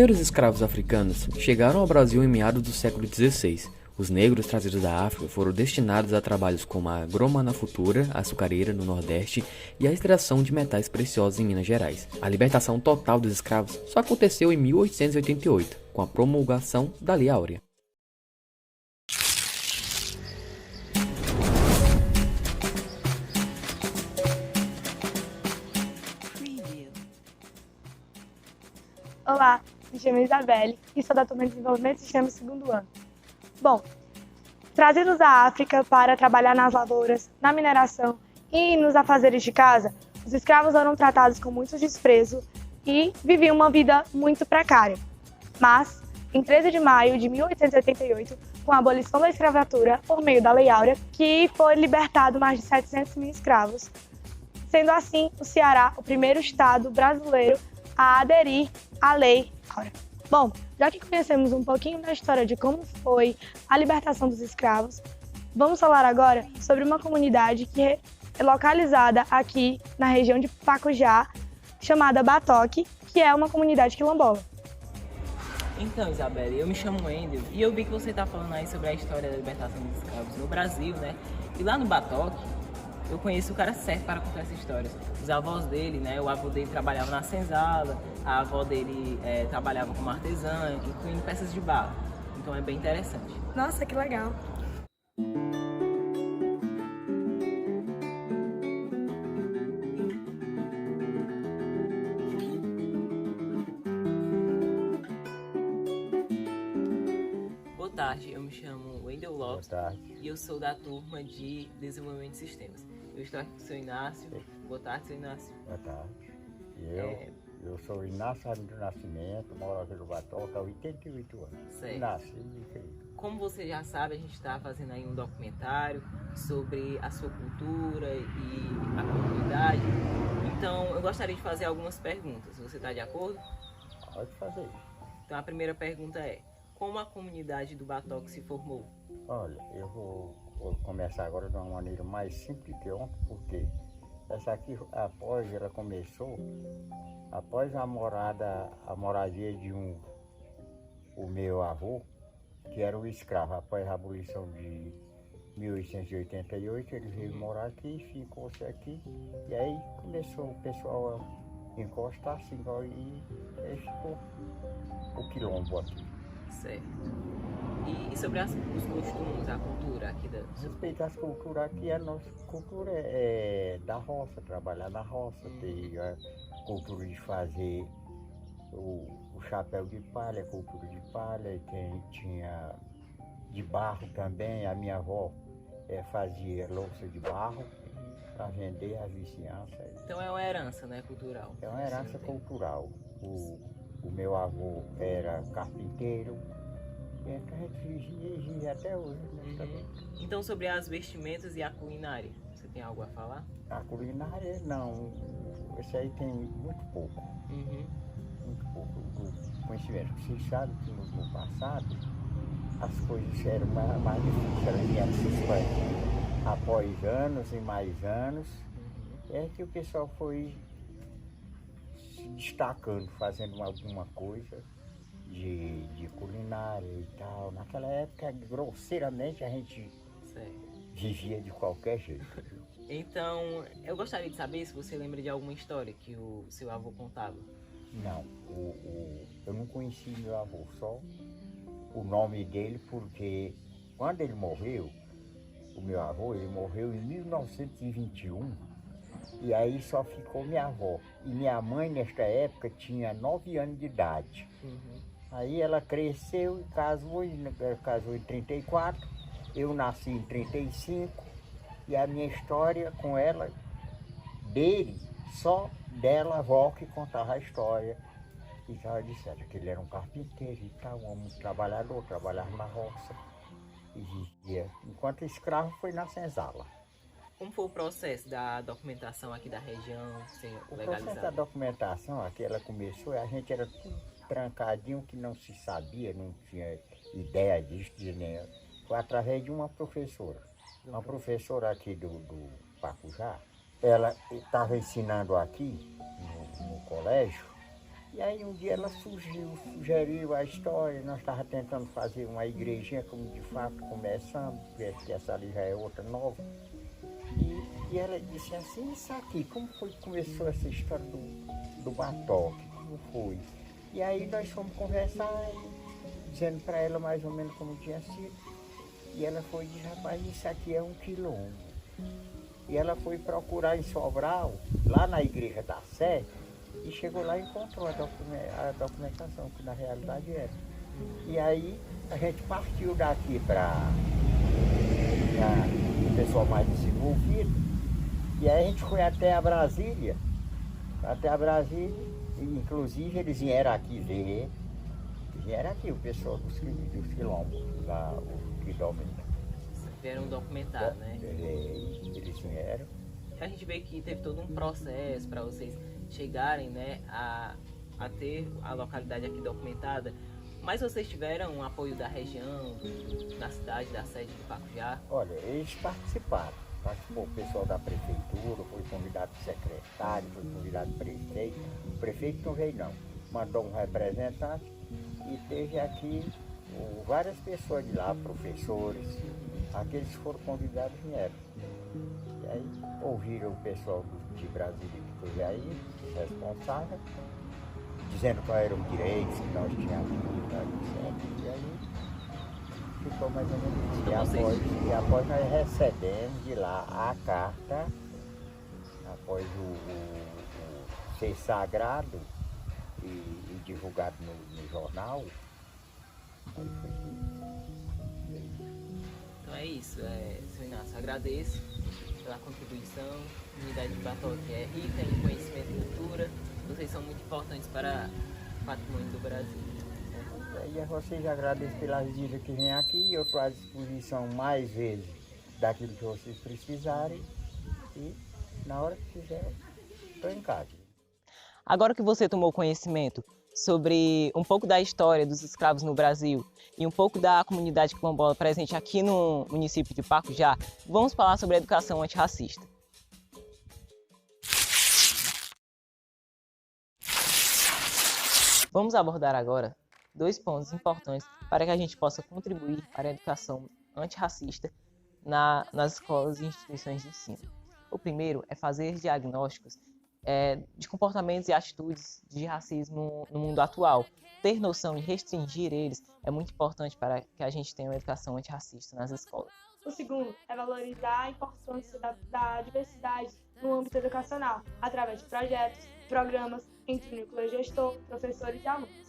primeiros escravos africanos chegaram ao Brasil em meados do século XVI. Os negros trazidos da África foram destinados a trabalhos como a agromanufatura, a açucareira no Nordeste e a extração de metais preciosos em Minas Gerais. A libertação total dos escravos só aconteceu em 1888, com a promulgação da Lei Áurea. Olá, me chamo Isabelle e sou da turma de Desenvolvimento de Sistemas segundo ano. Bom, trazidos da África para trabalhar nas lavouras, na mineração e nos afazeres de casa, os escravos eram tratados com muito desprezo e viviam uma vida muito precária. Mas, em 13 de maio de 1888, com a abolição da escravatura por meio da Lei Áurea, que foi libertado mais de 700 mil escravos, sendo assim o Ceará o primeiro estado brasileiro a aderir à Lei Áurea. Bom, já que conhecemos um pouquinho da história de como foi a libertação dos escravos, vamos falar agora sobre uma comunidade que é localizada aqui na região de Pacujá, chamada Batoque, que é uma comunidade quilombola. Então, Isabelle, eu me chamo Wendel e eu vi que você está falando aí sobre a história da libertação dos escravos no Brasil, né? E lá no Batoque, eu conheço o cara certo para contar essa história. Os avós dele, né? O avô dele trabalhava na senzala, a avó dele trabalhava como artesã, incluindo peças de barro. Então é bem interessante. Nossa, que legal! Boa tarde, eu me chamo Wendel Lopes. Boa tarde. E eu sou da turma de Desenvolvimento de Sistemas. Eu estou aqui com o seu Inácio. Boa tarde, seu Inácio. Boa tarde. Eu sou o Inácio do Nascimento, moro aqui no Batoque há 88 anos. Certo. Nasci. Como você já sabe, a gente está fazendo aí um documentário sobre a sua cultura e a comunidade. Então, eu gostaria de fazer algumas perguntas. Você está de acordo? Pode fazer. Então, a primeira pergunta é: como a comunidade do Batoque se formou? Olha, eu vou começar agora de uma maneira mais simples que ontem, porque essa aqui, ela começou após a moradia de o meu avô, que era um escravo. Após a abolição de 1888, ele veio morar aqui, ficou-se aqui, e aí começou o pessoal a encostar assim, e aí ficou o quilombo aqui. Certo. E sobre os costumes, a cultura aqui da... Respeito às culturas aqui, a nossa cultura é da roça, trabalhar na roça, ter a cultura de fazer o chapéu de palha, cultura de palha, e tinha de barro também. A minha avó fazia louça de barro para vender às vizinhanças. Então é uma herança, né, cultural? É uma herança cultural. O meu avô era carpinteiro, e a gente vive até hoje. Né? Então, sobre as vestimentas e a culinária, você tem algo a falar? A culinária, não. Isso aí tem muito pouco. Muito pouco do conhecimento. Vocês sabem que no passado as coisas eram mais difíceis, elas vieram se expandir. Após anos e mais anos, é que o pessoal foi se destacando, fazendo alguma coisa de culinária e tal. Naquela época, grosseiramente, a gente vivia de qualquer jeito. Então, eu gostaria de saber se você lembra de alguma história que o seu avô contava. Não, eu não conheci meu avô, só o nome dele, porque quando ele morreu, o meu avô, ele morreu em 1921, e aí só ficou minha avó. E minha mãe, nesta época, tinha 9 anos de idade. Aí ela cresceu e casou em 34, eu nasci em 35, e a minha história com ela, só dela, a avó, que contava a história. E ela disse que ele era um carpinteiro e tal, um homem trabalhador, trabalhava na roça, e vivia. Enquanto escravo foi na senzala. Como foi o processo da documentação aqui da região ser legalizada? O processo da documentação aqui, ela começou, a gente era tudo trancadinho, que não se sabia, não tinha ideia disso, foi através de uma professora. Uma professora aqui do Pacujá, ela estava ensinando aqui no colégio, E aí um dia ela sugeriu a história, nós estávamos tentando fazer uma igrejinha, como de fato começando, porque essa ali já é outra nova. E ela disse assim, isso aqui, como foi que começou essa história do batoque? Como foi? E aí nós fomos conversar, dizendo para ela mais ou menos como tinha sido. E ela foi e disse, rapaz, isso aqui é um quilombo. E ela foi procurar em Sobral, lá na igreja da Sé, e chegou lá e encontrou a documentação, que na realidade era. E aí a gente partiu daqui para o pessoal mais desenvolvido, e aí a gente foi até a Brasília, e inclusive eles vieram aqui ver, o pessoal dos quilombos, lá, o quilômetro. Vieram documentar, né? Eles vieram. A gente vê que teve todo um processo para vocês chegarem, né, a ter a localidade aqui documentada, mas vocês tiveram um apoio da região, da cidade, da sede do Pacujá? Olha, eles participou o pessoal da prefeitura, foi convidado o secretário, foi convidado o prefeito. O prefeito não veio não, mandou um representante e teve aqui várias pessoas de lá, professores, aqueles que foram convidados vieram. E aí ouviram o pessoal de Brasília que foi aí, responsável, dizendo quais eram os direitos que nós tínhamos, etc. E aí ficou mais ou menos isso. E após nós recebemos de lá a carta, após o ser sagrado e divulgado no jornal, aí foi Então é isso, seu Inácio, agradeço pela contribuição. A unidade de Batoque é rica em conhecimento e cultura, vocês são muito importantes para o patrimônio do Brasil. E a vocês agradeço pela visita que vem aqui e eu estou à disposição mais vezes daquilo que vocês precisarem e na hora que quiser, estou em casa. Agora que você tomou conhecimento sobre um pouco da história dos escravos no Brasil e um pouco da comunidade quilombola presente aqui no município de Pacujá, vamos falar sobre a educação antirracista. Vamos abordar agora 2 pontos importantes para que a gente possa contribuir para a educação antirracista nas escolas e instituições de ensino. O primeiro é fazer diagnósticos de comportamentos e atitudes de racismo no mundo atual. Ter noção e restringir eles é muito importante para que a gente tenha uma educação antirracista nas escolas. O segundo é valorizar a importância da diversidade no âmbito educacional, através de projetos, programas entre núcleo gestor, professores e alunos.